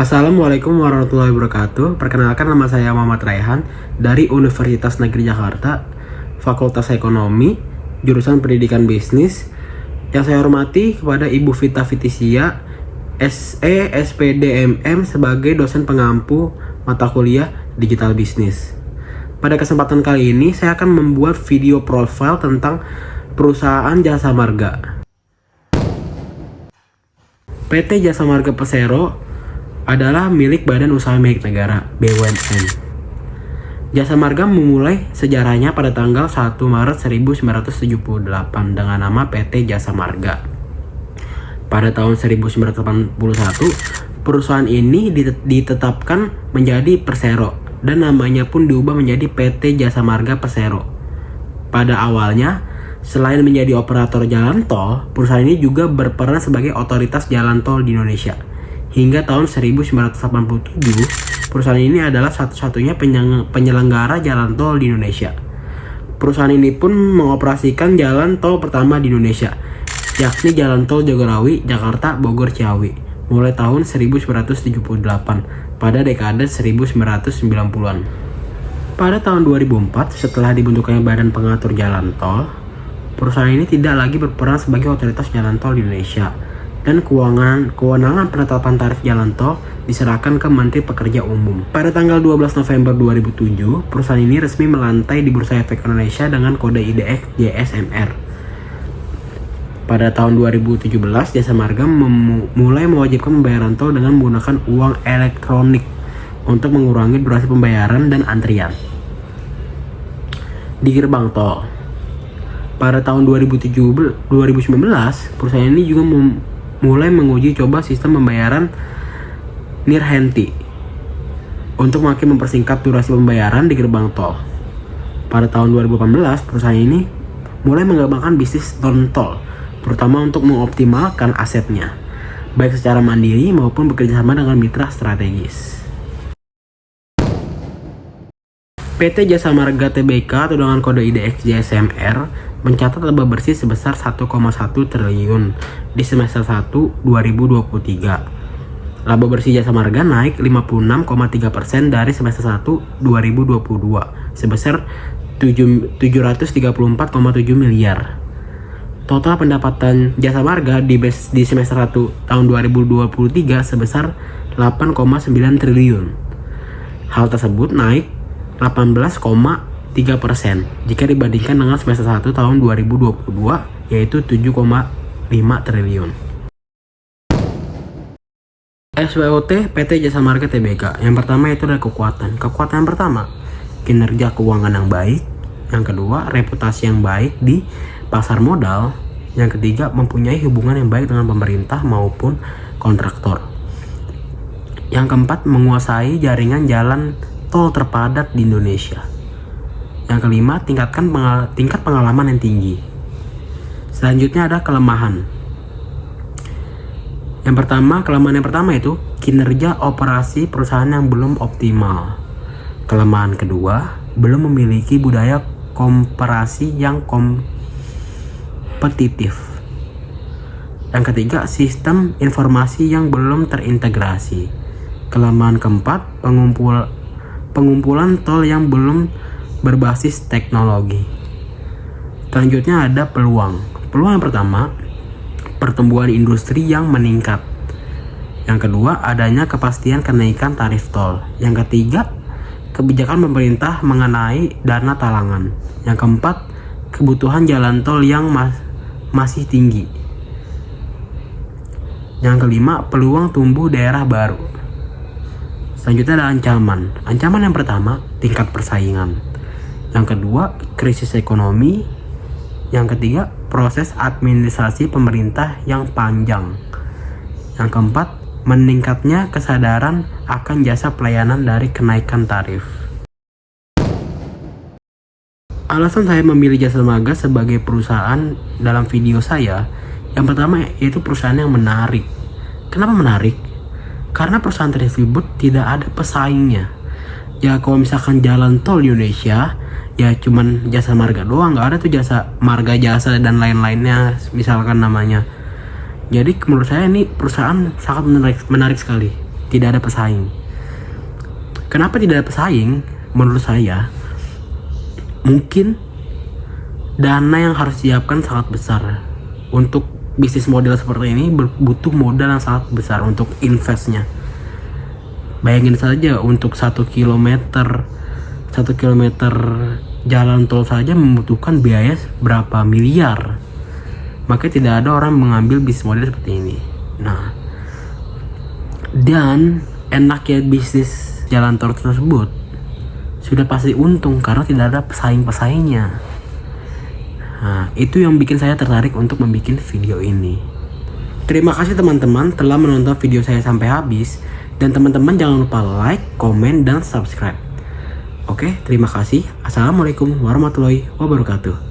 Assalamualaikum warahmatullahi wabarakatuh. Perkenalkan, nama saya Muhammad Raihan dari Universitas Negeri Jakarta, Fakultas Ekonomi, jurusan Pendidikan Bisnis. Yang saya hormati kepada Ibu Vita Fitisia, SE SPDMM sebagai dosen pengampu mata kuliah Digital Bisnis. Pada kesempatan kali ini saya akan membuat video profil tentang perusahaan Jasa Marga. PT Jasa Marga Persero adalah milik Badan Usaha Milik Negara (BUMN). Jasa Marga memulai sejarahnya pada tanggal 1 Maret 1978 dengan nama PT Jasa Marga. Pada tahun 1981, perusahaan ini ditetapkan menjadi Persero dan namanya pun diubah menjadi PT Jasa Marga Persero. Pada awalnya, selain menjadi operator jalan tol, perusahaan ini juga berperan sebagai otoritas jalan tol di Indonesia. Hingga tahun 1987, perusahaan ini adalah satu-satunya penyelenggara jalan tol di Indonesia. Perusahaan ini pun mengoperasikan jalan tol pertama di Indonesia, yakni Jalan Tol Jagorawi, Jakarta, Bogor, Ciawi, mulai tahun 1978 pada dekade 1990-an. Pada tahun 2004, setelah dibentuknya Badan Pengatur Jalan Tol, perusahaan ini tidak lagi berperan sebagai otoritas jalan tol di Indonesia, dan kewenangan penetapan tarif jalan tol diserahkan ke Menteri Pekerja Umum. Pada tanggal 12 November 2007, perusahaan ini resmi melantai di Bursa Efek Indonesia dengan kode IDX JSMR. Pada tahun 2017, Jasa Marga mulai mewajibkan pembayaran tol dengan menggunakan uang elektronik untuk mengurangi durasi pembayaran dan antrian di gerbang tol. Pada tahun 2019, perusahaan ini juga mulai menguji coba sistem pembayaran nirhenti untuk makin mempersingkat durasi pembayaran di gerbang tol. Pada tahun 2018, perusahaan ini mulai mengembangkan bisnis non-tol, terutama untuk mengoptimalkan asetnya, baik secara mandiri maupun bekerjasama dengan mitra strategis. PT Jasa Marga Tbk atau dengan kode IDX JSMR mencatat laba bersih sebesar 1,1 triliun di semester 1 2023. Laba bersih Jasa Marga naik 56,3% dari semester 1 2022 sebesar 734,7 miliar. Total pendapatan Jasa Marga di semester 1 tahun 2023 sebesar 8,9 triliun. Hal tersebut naik 18,3% jika dibandingkan dengan semester 1 tahun 2022, yaitu 7,5 triliun. SWOT PT Jasa Marga Tbk. Yang pertama itu adalah kekuatan. Kekuatan pertama, kinerja keuangan yang baik. Yang kedua, reputasi yang baik di pasar modal. Yang ketiga, mempunyai hubungan yang baik dengan pemerintah maupun kontraktor. Yang keempat, menguasai jaringan jalan tol terpadat di Indonesia. Yang kelima, tingkat pengalaman yang tinggi. Selanjutnya ada kelemahan. Kelemahan yang pertama itu kinerja operasi perusahaan yang belum optimal. Kelemahan kedua, belum memiliki budaya koperasi yang kompetitif. Yang ketiga, sistem informasi yang belum terintegrasi. Kelemahan keempat, pengumpulan tol yang belum berbasis teknologi. Selanjutnya ada peluang. Peluang yang pertama, pertumbuhan industri yang meningkat. Yang kedua, adanya kepastian kenaikan tarif tol. Yang ketiga, kebijakan pemerintah mengenai dana talangan. Yang keempat, kebutuhan jalan tol yang masih tinggi. Yang kelima, peluang tumbuh daerah baru. Selanjutnya ada ancaman. Ancaman yang pertama, tingkat persaingan. Yang kedua, krisis ekonomi. Yang ketiga, proses administrasi pemerintah yang panjang. Yang keempat, meningkatnya kesadaran akan jasa pelayanan dari kenaikan tarif. Alasan saya memilih Jasa Marga sebagai perusahaan dalam video saya, yang pertama yaitu perusahaan yang menarik. Kenapa menarik? Karena perusahaan tersebut tidak ada pesaingnya. Ya kalau misalkan jalan tol di Indonesia, ya cuman Jasa Marga doang, nggak ada tuh Jasa Marga Jasa dan lain-lainnya misalkan namanya. Jadi menurut saya ini perusahaan sangat menarik sekali. tidak ada pesaing. Kenapa tidak ada pesaing? Menurut saya, mungkin dana yang harus disiapkan sangat besar. Untuk bisnis model seperti ini butuh modal yang sangat besar untuk investnya. Bayangin saja, untuk 1 kilometer jalan tol saja membutuhkan biaya berapa miliar. Maka tidak ada orang mengambil bisnis model seperti ini. Nah, dan enaknya bisnis jalan tol tersebut sudah pasti untung karena tidak ada pesaing-pesaingnya. Nah, itu yang bikin saya tertarik untuk membuat video ini. Terima kasih teman-teman telah menonton video saya sampai habis. Dan teman-teman jangan lupa like, komen, dan subscribe. Oke, terima kasih. Assalamualaikum warahmatullahi wabarakatuh.